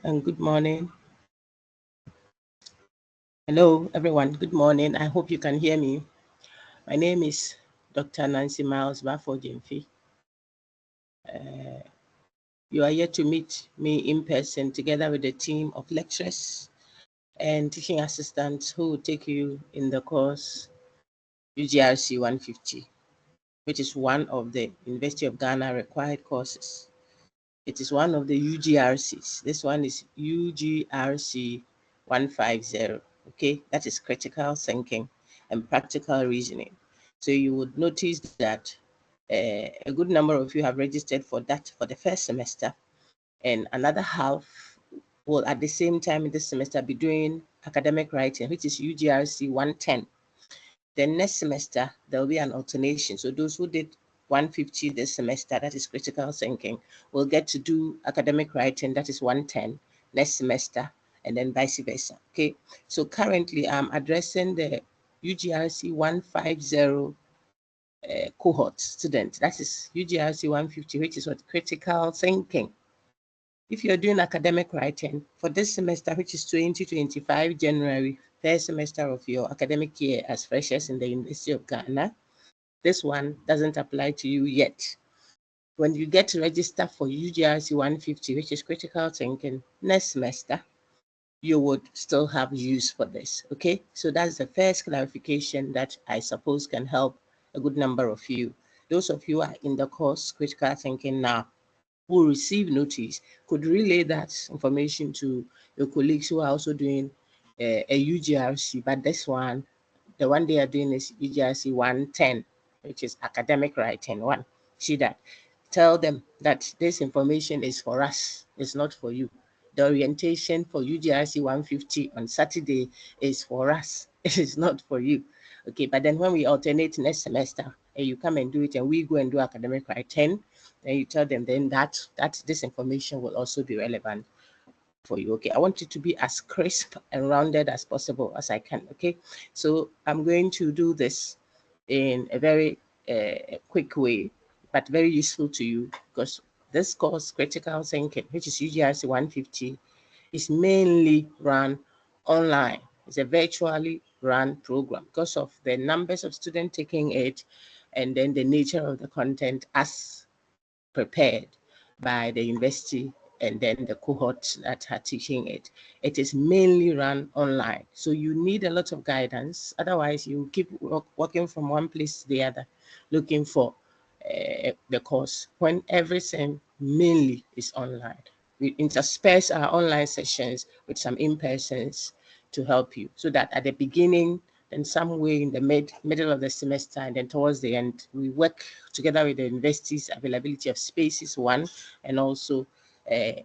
and good morning. Hello, everyone. Good morning. I hope you can hear me. My name is Dr. Nancy Miles Bafo-Jemfi. You are here to meet me in person together with a team of lecturers and teaching assistants who will take you in the course UGRC150, which is one of the University of Ghana required courses. It is one of the UGRCs. This one is UGRC150. Okay, that is critical thinking and practical reasoning. So you would notice that a good number of you have registered for that for the first semester, and another half will at the same time in this semester be doing academic writing, which is UGRC 110. Then next semester, there will be an alternation. So those who did 150 this semester, that is critical thinking, will get to do academic writing, that is 110 next semester, and then vice versa. Okay. So currently I'm addressing the UGRC 150 cohort student. That is UGRC 150, which is what critical thinking. If you're doing academic writing for this semester, which is 2025 January, first semester of your academic year as freshers in the University of Ghana, this one doesn't apply to you yet. When you get to register for UGRC 150, which is critical thinking, next semester, you would still have use for this, okay? So that's the first clarification that I suppose can help a good number of you. Those of you who are in the course critical thinking now, who receive notice, could relay that information to your colleagues who are also doing a UGRC, but this one, the one they are doing is UGRC 110, which is academic writing one. See that? Tell them that this information is for us, it's not for you. The orientation for UGRC 150 on Saturday is for us, it is not for you. Okay, but then when we alternate next semester, and you come and do it and we go and do academic writing, then you tell them then that this information will also be relevant for you. Okay, I want it to be as crisp and rounded as possible as I can. Okay, so I'm going to do this in a very quick way, but very useful to you, because this course, critical thinking, which is UGRC 150, is mainly run online. It's a virtually run program because of the numbers of students taking it, and then the nature of the content as prepared by the university and then the cohorts that are teaching it. It is mainly run online. So you need a lot of guidance. Otherwise, you keep walking from one place to the other, looking for the course when everything mainly is online. We intersperse our online sessions with some in-persons to help you, so that at the beginning, then somewhere in the middle of the semester, and then towards the end, we work together with the university's availability of spaces, one, and also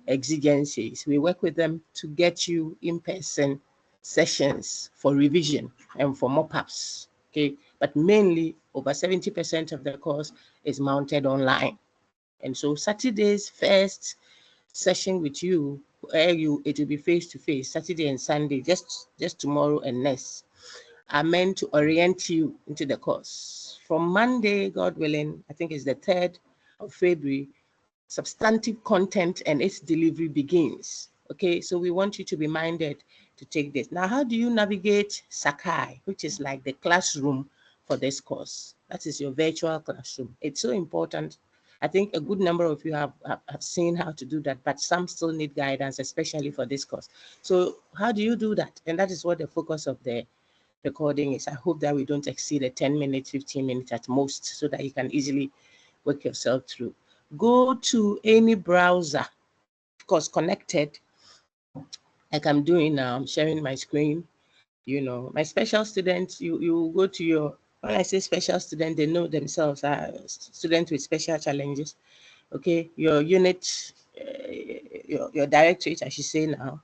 exigencies. We work with them to get you in-person sessions for revision and for mop-ups, okay? But mainly, over 70% of the course is mounted online. And so Saturday's first session with you, it will be face-to-face, Saturday and Sunday, just tomorrow and next, are meant to orient you into the course. From Monday, God willing, I think it's the 3rd of February, substantive content and its delivery begins. Okay, so we want you to be minded to take this. Now, how do you navigate Sakai, which is like the classroom for this course? That is your virtual classroom. It's so important. I think a good number of you have seen how to do that, but some still need guidance, especially for this course. So how do you do that? And that is what the focus of the recording is. I hope that we don't exceed a 10 minutes, 15 minutes at most, so that you can easily work yourself through. Go to any browser, of course, connected, like I'm doing now. I'm sharing my screen. You know, my special students, you go to your, when I say special student, they know themselves are students with special challenges. Okay, your unit, your directorate, I should say now,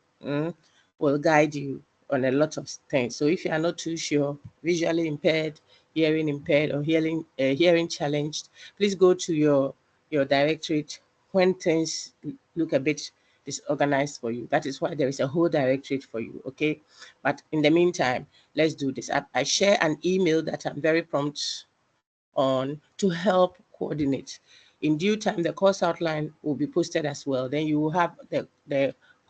will guide you on a lot of things. So if you are not too sure, visually impaired, hearing impaired, or hearing challenged, please go to your directorate when things look a bit disorganized for you. That is why there is a whole directorate for you, okay? But in the meantime, let's do this. I share an email that I'm very prompt on to help coordinate. In due time, the course outline will be posted as well. Then you will have the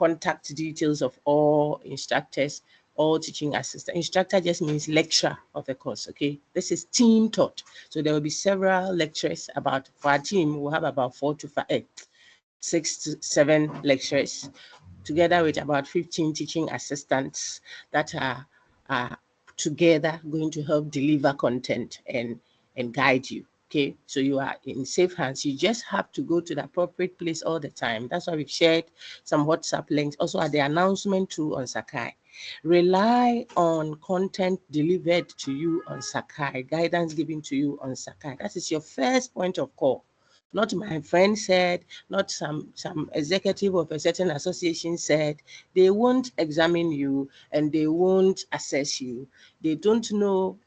contact details of all instructors, all teaching assistants. Instructor just means lecturer of the course, okay? This is team taught. So there will be several lectures about, for our team, we'll have about 6 to 7 lecturers, together with about 15 teaching assistants that are together going to help deliver content and guide you. Okay, so you are in safe hands. You just have to go to the appropriate place all the time. That's why we've shared some WhatsApp links. Also at the announcement too on Sakai. Rely on content delivered to you on Sakai, guidance given to you on Sakai. That is your first point of call. Not my friend said, not some executive of a certain association said. They won't examine you and they won't assess you. They don't know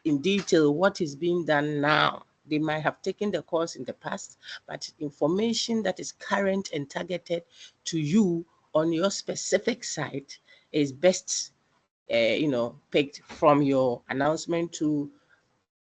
in detail what is being done now. They might have taken the course in the past, but information that is current and targeted to you on your specific site is best, picked from your announcement to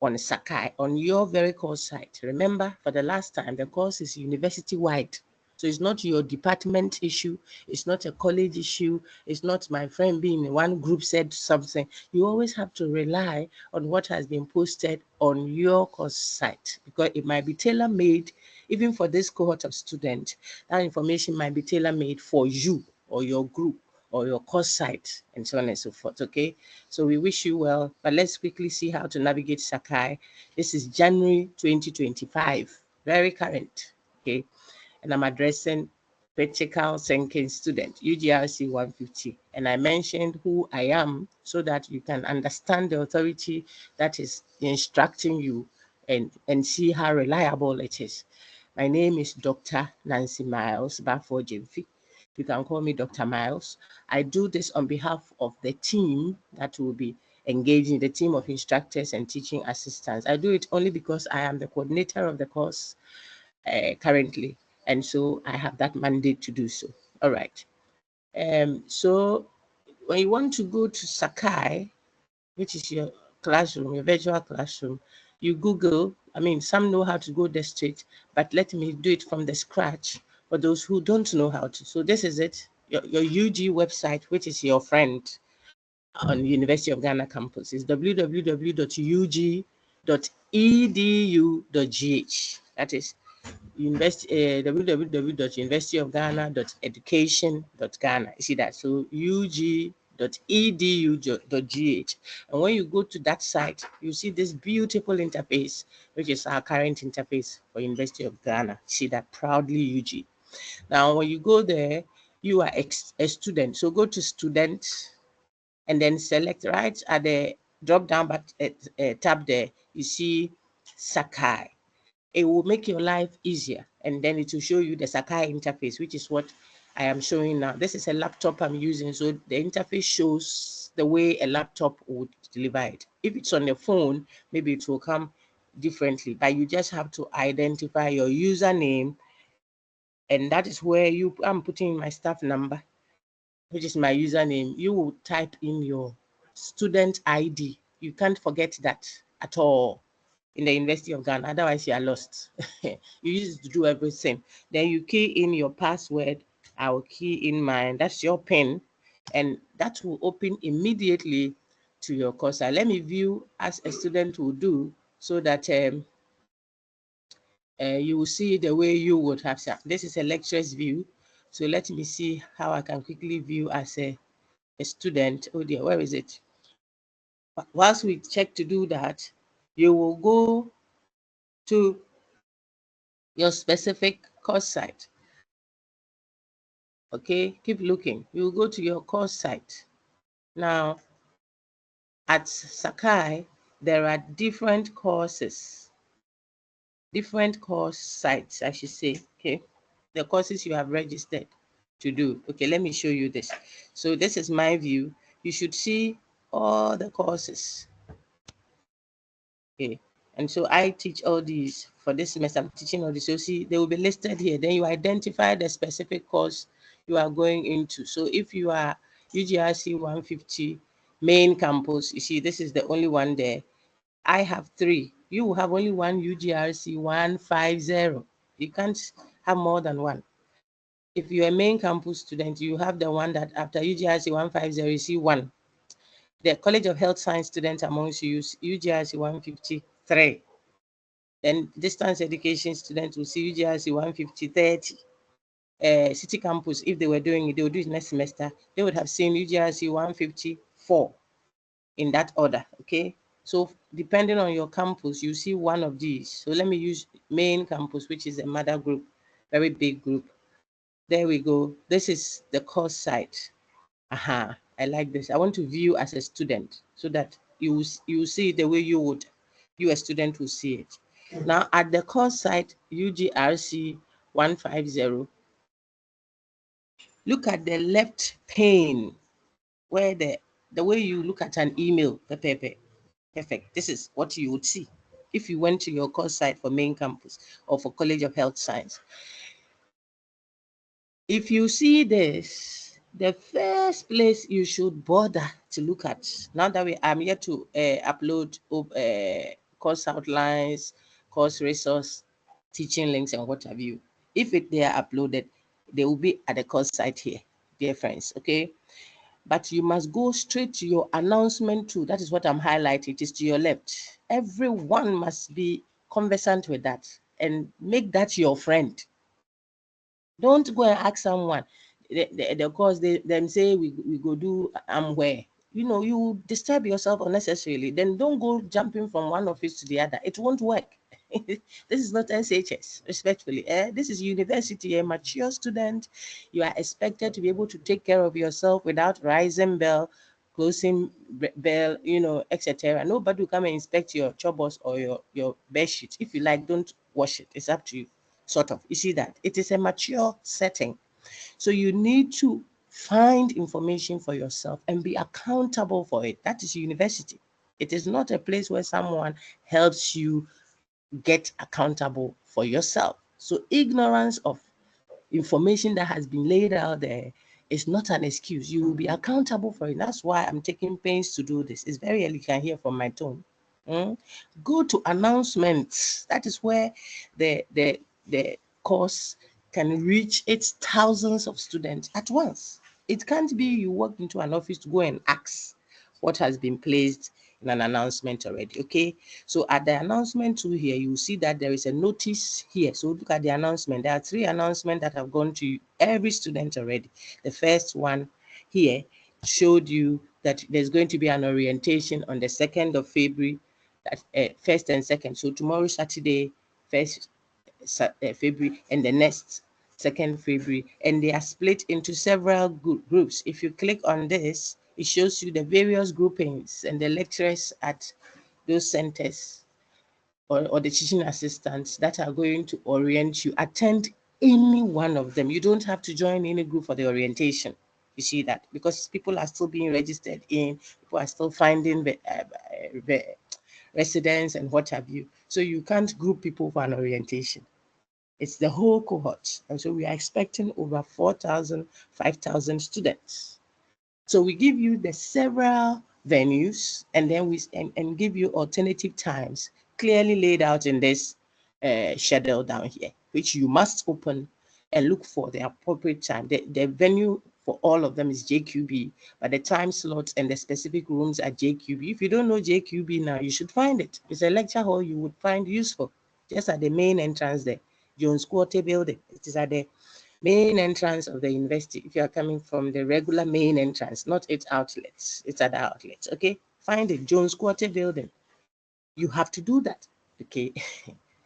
on Sakai, on your very course site. Remember, for the last time, the course is university-wide. So it's not your department issue. It's not a college issue. It's not my friend being in one group said something. You always have to rely on what has been posted on your course site, because it might be tailor-made even for this cohort of students. That information might be tailor-made for you or your group or your course site, and so on and so forth. Okay, so we wish you well, but let's quickly see how to navigate Sakai. This is January 2025, very current. Okay, and I'm addressing critical thinking student, UGRC 150. And I mentioned who I am so that you can understand the authority that is instructing you and see how reliable it is. My name is Dr. Nancy Miles Bafo Jimfi. You can call me Dr. Miles. I do this on behalf of the team that will be engaging, the team of instructors and teaching assistants. I do it only because I am the coordinator of the course currently, and so I have that mandate to do so. All right. So when you want to go to Sakai, which is your classroom, your virtual classroom, you Google. I mean, some know how to go there straight, but let me do it from the scratch for those who don't know how to. So this is it, your UG website, which is your friend on University of Ghana campus, is www.ug.edu.gh. That is www.universityofghana.education.ghana. You see that? So ug.edu.gh. And when you go to that site, you see this beautiful interface, which is our current interface for University of Ghana. See that? Proudly UG. Now, when you go there, you are a student. So go to student and then select right at the drop down tab there. You see Sakai. It will make your life easier, and then it will show you the Sakai interface, which is what I am showing now. This is a laptop I'm using, so the interface shows the way a laptop would deliver it. If it's on the phone, maybe it will come differently, but you just have to identify your username, and that is where I'm putting my staff number, which is my username. You will type in your student ID. You can't forget that at all in the University of Ghana, otherwise you are lost. You used to do everything. Then you key in your password. I will key in mine. That's your PIN, and that will open immediately to your course. Let me view as a student will do, so that you will see the way you would have. This is a lecturer's view. So let me see how I can quickly view as a student. Oh dear, where is it? Whilst we check to do that, you will go to your specific course site. Okay, keep looking. You go to your course site. Now, at Sakai, there are different courses, different course sites, I should say. Okay, the courses you have registered to do. Okay, let me show you this. So this is my view. You should see all the courses. Okay, and so I teach all these for this semester. I'm teaching all these. So see, they will be listed here. Then you identify the specific course you are going into. So if you are UGRC 150 main campus, you see, this is the only one there. I have 3. You will have only one UGRC 150. You can't have more than one. If you're a main campus student, you have the one that after UGRC 150, you see one. The College of Health Science students amongst you use UGRC 153. Then distance education students will see UGRC 150, 30. City campus, if they were doing it, they would do it next semester, they would have seen UGRC 154 in that order, okay? So depending on your campus, you see one of these. So let me use main campus, which is a mother group, very big group. There we go. This is the course site. Aha, I like this. I want to view as a student so that you see it the way you a student will see it. Now at the course site, UGRC 150, look at the left pane where the way you look at an email, perfect. This is what you would see if you went to your course site for main campus or for College of Health Science. If you see this, the first place you should bother to look at, now that I'm here to upload course outlines, course resource, teaching links, and what have you. If they are uploaded, they will be at the course site here, dear friends, okay? But you must go straight to your announcement too. That is what I'm highlighting. It is to your left. Everyone must be conversant with that and make that your friend. Don't go and ask someone. The course them say we go do where. You know, you disturb yourself unnecessarily. Then don't go jumping from one office to the other. It won't work. This is not SHS, respectfully. This is university, a mature student. You are expected to be able to take care of yourself without rising bell, closing bell, you know, etc. Nobody will come and inspect your chobos or your bed sheet. If you like, don't wash it. It's up to you, sort of. You see that? It is a mature setting. So you need to find information for yourself and be accountable for it. That is university. It is not a place where someone helps you get accountable for yourself. So ignorance of information that has been laid out there is not an excuse. You will be accountable for it. That's why I'm taking pains to do this. It's very early, you can hear from my tone. Go to announcements. That is where the course can reach its thousands of students at once. It can't be you walk into an office to go and ask what has been placed in an announcement already. Okay, so at the announcement tool here, you see that there is a notice here. So look at the announcement. There are 3 announcements that have gone to every student already. The first one here showed you that there's going to be an orientation on the 2nd of February, that 1st and 2nd. So tomorrow, Saturday, 1st February, and the next 2nd February, and they are split into several groups. If you click on this, it shows you the various groupings and the lecturers at those centers or the teaching assistants that are going to orient you. Attend any one of them. You don't have to join any group for the orientation. You see that? Because people are still being registered in, people are still finding the residents and what have you. So you can't group people for an orientation. It's the whole cohort. And so we are expecting over 4,000, 5,000 students. So we give you the several venues and then and give you alternative times clearly laid out in this schedule down here, which you must open and look for the appropriate time. The venue for all of them is JQB, but the time slots and the specific rooms are JQB. If you don't know JQB now, you should find it. It's a lecture hall you would find useful, just at the main entrance there, Jones Quarter building. It is at the main entrance of the university. If you are coming from the regular main entrance, not its outlets, it's at the outlets, okay? Find it, Jones Quarter building. You have to do that, okay?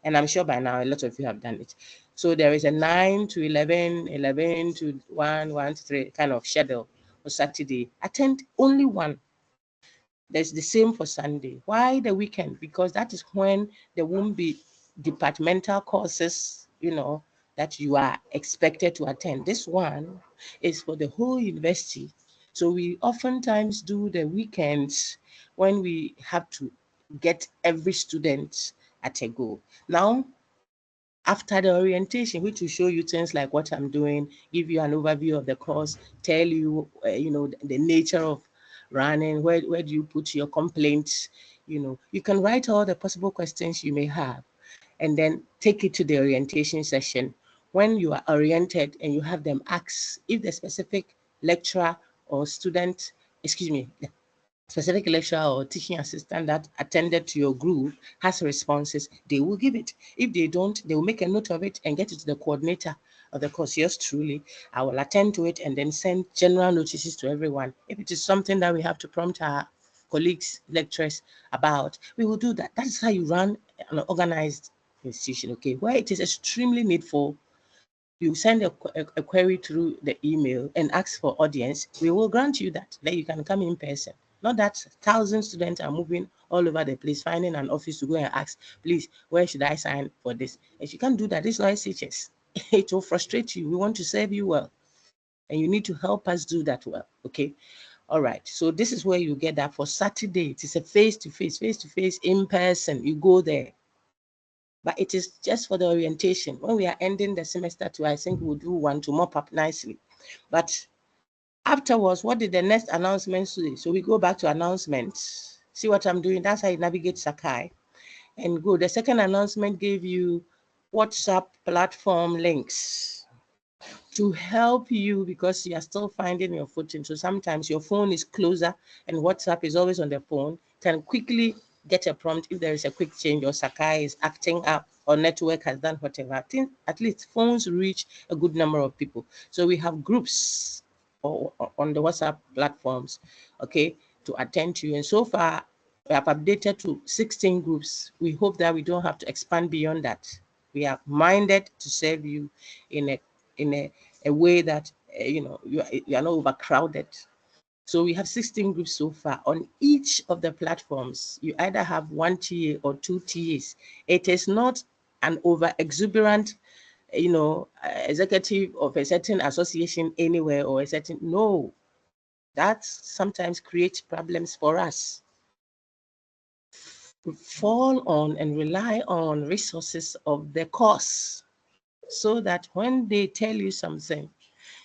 And I'm sure by now a lot of you have done it. So there is a 9 to 11, 11 to 1, 1 to 3 kind of schedule for Saturday. Attend only one. There's the same for Sunday. Why the weekend? Because that is when there won't be departmental courses, you know, that you are expected to attend. This one is for the whole university. So we oftentimes do the weekends when we have to get every student at a go. Now, after the orientation, which will show you things like what I'm doing, give you an overview of the course, tell you, you know, the nature of running, where do you put your complaints, you know, you can write all the possible questions you may have and then take it to the orientation session when you are oriented and you have them ask if the specific lecturer or student, excuse me, specific lecturer or teaching assistant that attended to your group has responses, they will give it. If they don't, they will make a note of it and get it to the coordinator of the course. Yours truly, I will attend to it and then send general notices to everyone. If it is something that we have to prompt our colleagues, lecturers about, we will do that. That's how you run an organized institution, okay? Where it is extremely needful, you send a query through the email and ask for audience, we will grant you that. Then you can come in person. Not that 1,000 students are moving all over the place, finding an office to go and ask, please, where should I sign for this? If you can't do that, it's not SHS. It will frustrate you. We want to serve you well. And you need to help us do that well, okay? All right, so this is where you get that for Saturday. It is a face-to-face, in person. You go there. But it is just for the orientation. When we are ending the semester too, I think we'll do one to mop up nicely. But afterwards, what did the next announcement say? So we go back to announcements. See what I'm doing? That's how you navigate Sakai. And go. The second announcement gave you WhatsApp platform links to help you because you are still finding your footing. So sometimes your phone is closer and WhatsApp is always on the phone. Can quickly get a prompt if there is a quick change or Sakai is acting up or network has done whatever. I think at least phones reach a good number of people. So we have groups on the WhatsApp platforms, okay, to attend to you. And so far, we have updated to 16 groups. We hope that we don't have to expand beyond that. We are minded to serve you in a way that you are not overcrowded. So we have 16 groups so far. On each of the platforms, you either have one TA or two TAs. It is not an over exuberant, executive of a certain association anywhere or a certain, no. That sometimes creates problems for us. Fall on and rely on resources of the course so that when they tell you something,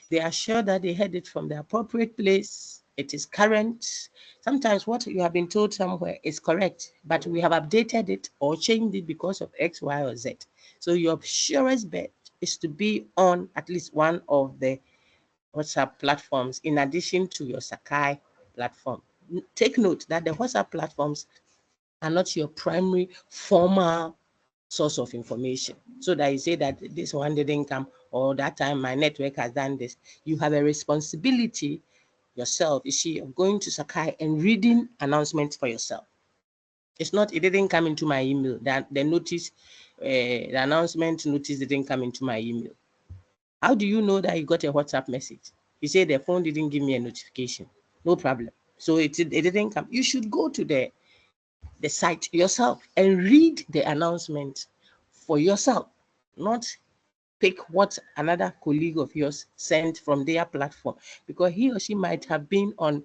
they are sure that they had it from the appropriate place. It is current. Sometimes what you have been told somewhere is correct, but we have updated it or changed it because of X, Y, or Z. So your surest bet is to be on at least one of the WhatsApp platforms in addition to your Sakai platform. Take note that the WhatsApp platforms are not your primary formal source of information. So that you say that this one didn't come or that time my network has done this. You have a responsibility yourself, you see, of going to Sakai and reading announcements for yourself. It's not, it didn't come into my email. That the notice, the announcement notice didn't come into my email. How do you know that you got a WhatsApp message? You say the phone didn't give me a notification. No problem. So it didn't come. You should go to the site yourself and read the announcement for yourself, not pick what another colleague of yours sent from their platform, because he or she might have been on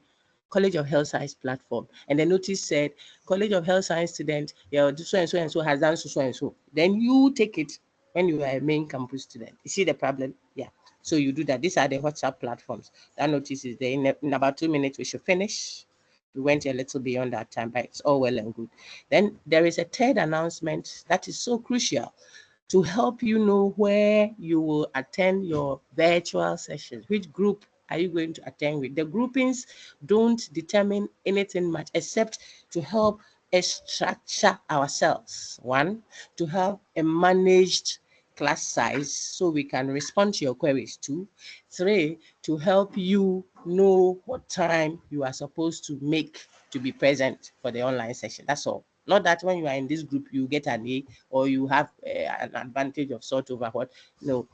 College of Health Science platform and the notice said College of Health Science student, yeah, so and so has done so and so. Then you take it when you are a main campus student. You see the problem? Yeah. So you do that. These are the WhatsApp platforms. That notice is there. In about 2 minutes, we should finish. We went a little beyond that time, but it's all well and good. Then there is a third announcement that is so crucial to help you know where you will attend your virtual sessions. Which group are you going to attend with? The groupings don't determine anything much except to help us structure ourselves. One, to have a managed class size so we can respond to your queries. Two, three, to help you know what time you are supposed to make to be present for the online session. That's all. Not that when you are in this group, you get an A or you have an advantage of sort over what. No.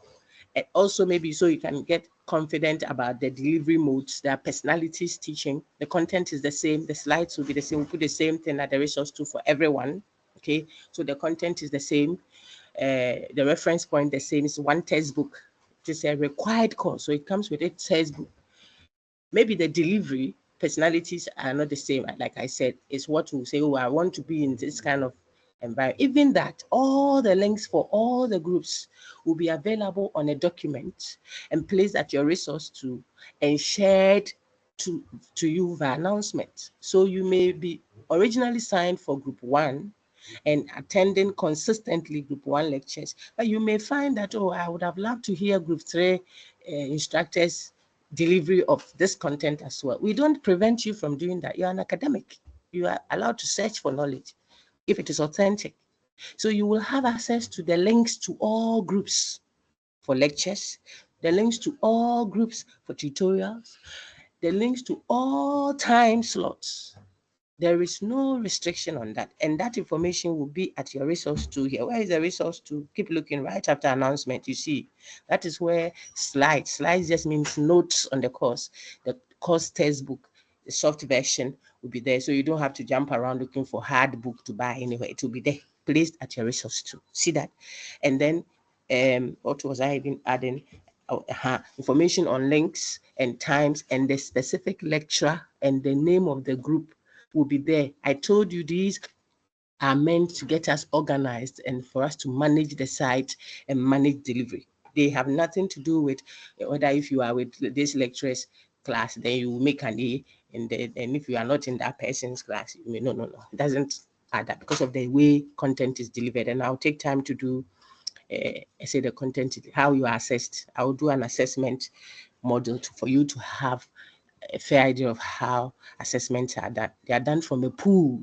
And also maybe so you can get confident about the delivery modes, their personalities teaching. The content is the same. The slides will be the same. We put the same thing at the resource too for everyone. Okay. So the content is the same. The reference point the same. It's one textbook. It is a required course. So it comes with a textbook. Maybe the delivery personalities are not the same. Like I said, it's what we say, oh, I want to be in this kind of environment. Even that, all the links for all the groups will be available on a document and placed at your resource to and shared to you via announcement. So you may be originally signed for group one, and attending consistently group 1 lectures. But you may find that, oh, I would have loved to hear group 3 instructors delivery of this content as well. We don't prevent you from doing that. You're an academic. You are allowed to search for knowledge if it is authentic. So you will have access to the links to all groups for lectures, the links to all groups for tutorials, the links to all time slots. There is no restriction on that. And that information will be at your resource tool here. Where is the resource tool? Keep looking right after announcement. You see, that is where slides. Slides just means notes on the course. The course textbook, the soft version will be there. So you don't have to jump around looking for hard book to buy anywhere. It will be there, placed at your resource tool. See that? And then what was I even adding? Information on links and times and the specific lecturer and the name of the group will be there. I told you these are meant to get us organized and for us to manage the site and manage delivery. They have nothing to do with whether if you are with this lecturer's class, then you make an A, and if you are not in that person's class, you may, no. It doesn't add up because of the way content is delivered. And I'll take time to do I say the content, how you are assessed. I will do an assessment model for you to have a fair idea of how assessments are done. They are done from a pool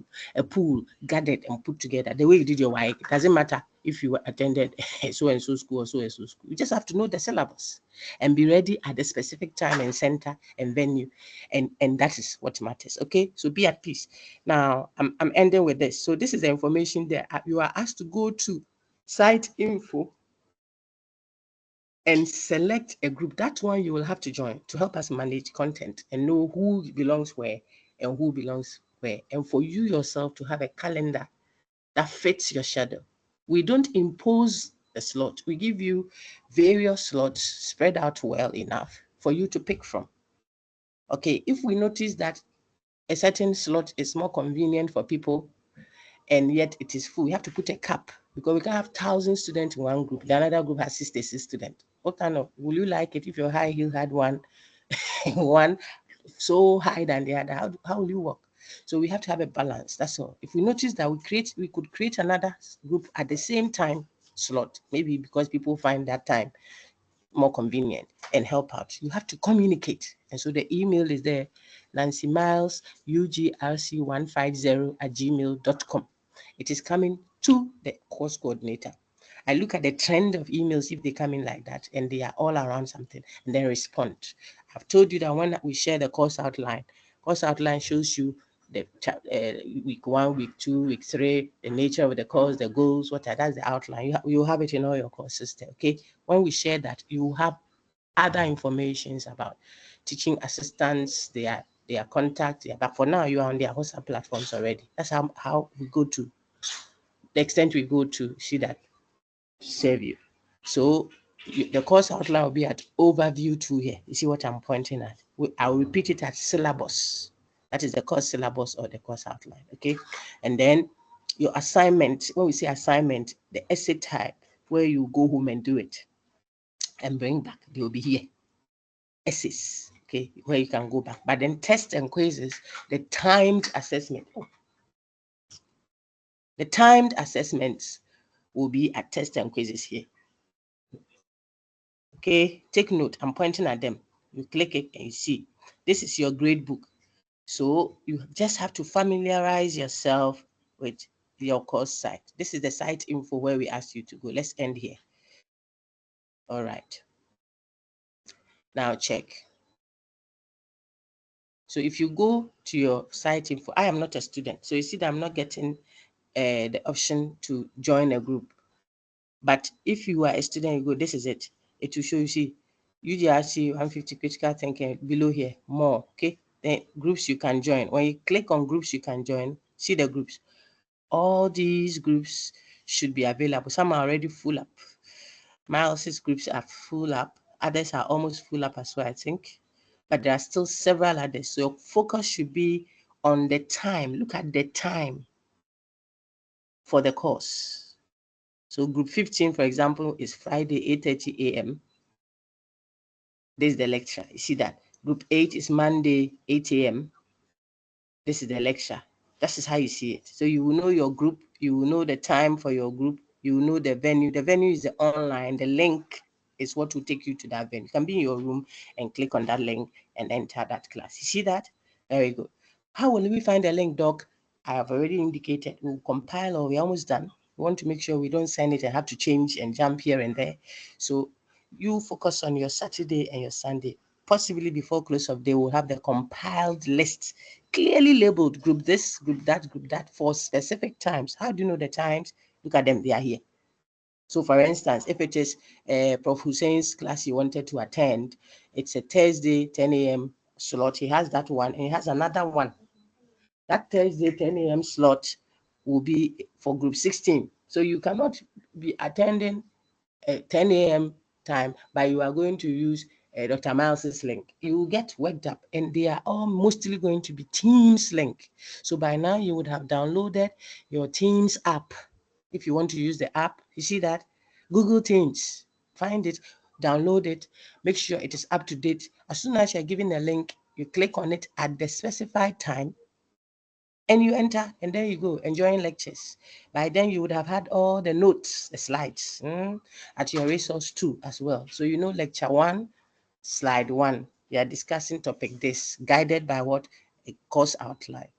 gathered and put together. The way you did your work, it doesn't matter if you attended so and so school or so and so school. You just have to know the syllabus and be ready at the specific time and center and venue, and that is what matters. Okay, so be at peace. Now I'm ending with this. So this is the information that you are asked to go to site info and select a group. That one you will have to join to help us manage content and know who belongs where and who belongs where. And for you yourself to have a calendar that fits your schedule. We don't impose a slot. We give you various slots spread out well enough for you to pick from. Okay, if we notice that a certain slot is more convenient for people and yet it is full, we have to put a cap because we can have 1,000 students in one group. The another group has 66 students. What kind of, will you like it if your high heel had one so high than the other? How will you work? So we have to have a balance. That's all. If we notice that we could create another group at the same time slot, maybe because people find that time more convenient and help out, you have to communicate. And so the email is there, Nancy Miles, UGRC150 @gmail.com. It is coming to the course coordinator. I look at the trend of emails if they come in like that and they are all around something and then respond. I've told you that when we share the course outline shows you the week 1, week 2, week 3, the nature of the course, the goals, that's the outline. You have it in all your courses there, okay? When we share that, you have other informations about teaching assistants, their contact. But for now, you are on their WhatsApp platforms already. That's how we go to the extent we go to see that serve you. So the course outline will be at overview 2 here. You see what I'm pointing at? I'll repeat it as syllabus. That is the course syllabus or the course outline, okay? And then your assignment, when we say assignment, the essay type, where you go home and do it and bring back, they will be here. Essays, okay, where you can go back. But then tests and quizzes, the timed assessment. The timed assessments will be at tests and quizzes here. Okay, take note. I'm pointing at them. You click it and you see. This is your grade book. So you just have to familiarize yourself with your course site. This is the site info where we asked you to go. Let's end here. All right. Now check. So if you go to your site info, I am not a student. So you see that I'm not getting the option to join a group. But if you are a student, you go, this is it. It will show you, see, UGRC 150 critical thinking below here, more, okay? Then groups you can join. When you click on groups you can join, see the groups. All these groups should be available. Some are already full up. Miles's groups are full up. Others are almost full up as well, I think. But there are still several others. So your focus should be on the time. Look at the time for the course. So group 15, for example, is Friday, 8:30 a.m. This is the lecture. You see that? Group 8 is Monday, 8 a.m. This is the lecture. That is how you see it. So you will know your group You will know the time for your group. You will know the venue. The venue is the online. The link is what will take you to that venue. You can be in your room and click on that link and enter that class. You see that? Very good. How will we find the link, Doc? I have already indicated. We'll compile, or we're almost done. We want to make sure we don't send it and have to change and jump here and there. So you focus on your Saturday and your Sunday. Possibly before close of day, we'll have the compiled list, clearly labeled group this, group that for specific times. How do you know the times? Look at them, they are here. So for instance, if it is Prof. Hussein's class you wanted to attend, it's a Thursday, 10 a.m. slot. He has that one, and he has another one. That Thursday, 10 a.m. slot will be for group 16. So you cannot be attending 10 a.m. time, but you are going to use Dr. Miles's link. You will get worked up, and they are all mostly going to be Teams link. So by now you would have downloaded your Teams app. If you want to use the app, you see that? Google Teams. Find it, download it, make sure it is up to date. As soon as you're given a link, you click on it at the specified time, and you enter, and there you go, enjoying lectures. By then you would have had all the notes, the slides at your resource too as well. So you know lecture 1, slide 1, we are discussing topic this, guided by what? A course outline.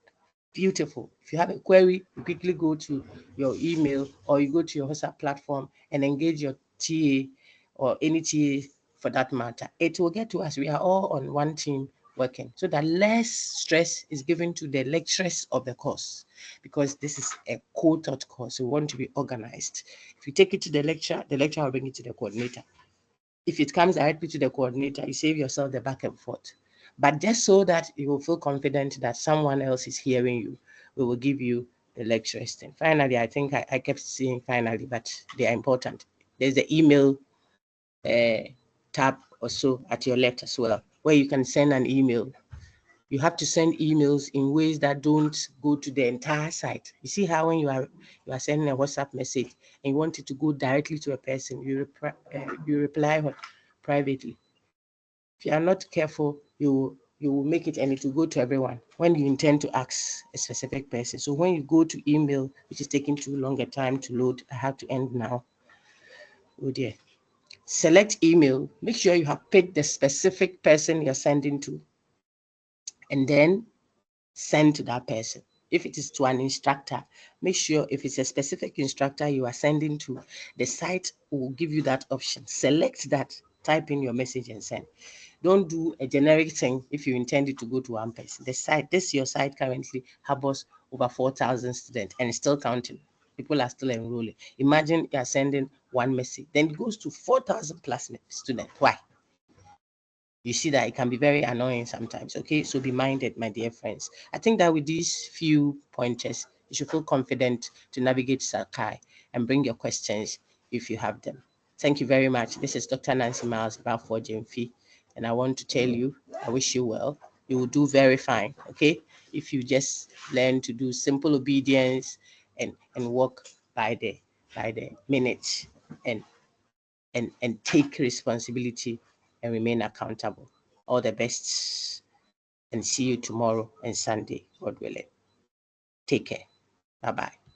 Beautiful. If you have a query, you quickly go to your email, or you go to your WhatsApp platform and engage your TA or any TA for that matter. It will get to us. We are all on one team working, so that less stress is given to the lecturers of the course, because this is a co-taught course. So we want to be organized. If you take it to the lecturer will bring it to the coordinator. If it comes directly to the coordinator, you save yourself the back and forth. But just so that you will feel confident that someone else is hearing you, we will give you the lecturers thing. Finally, I think I kept saying finally, but they are important. There's the email tab also at your left as well, where you can send an email. You have to send emails in ways that don't go to the entire site. You see how when you are sending a WhatsApp message and you want it to go directly to a person, you reply privately. If you are not careful, you will make it and it will go to everyone when you intend to ask a specific person. So when you go to email, which is taking too long a time to load, I have to end now. Oh dear. Select email. Make sure you have picked the specific person you're sending to, and then send to that person. If it is to an instructor, make sure if it's a specific instructor you are sending to, the site will give you that option. Select that, type in your message and send. Don't do a generic thing if you intend it to go to one person. Your site currently harbors over 4,000 students and it's still counting. People are still enrolling. Imagine you are sending one message, then it goes to 4,000 plus students. Why? You see that it can be very annoying sometimes. Okay, so be minded, my dear friends. I think that with these few pointers, you should feel confident to navigate Sakai and bring your questions if you have them. Thank you very much. This is Dr. Nancy Miles for Jemfi, and I want to tell you, I wish you well. You will do very fine. Okay, if you just learn to do simple obedience and work by the minute and and take responsibility and remain accountable. All the best, and see you tomorrow and Sunday, God willing. Take care. Bye bye.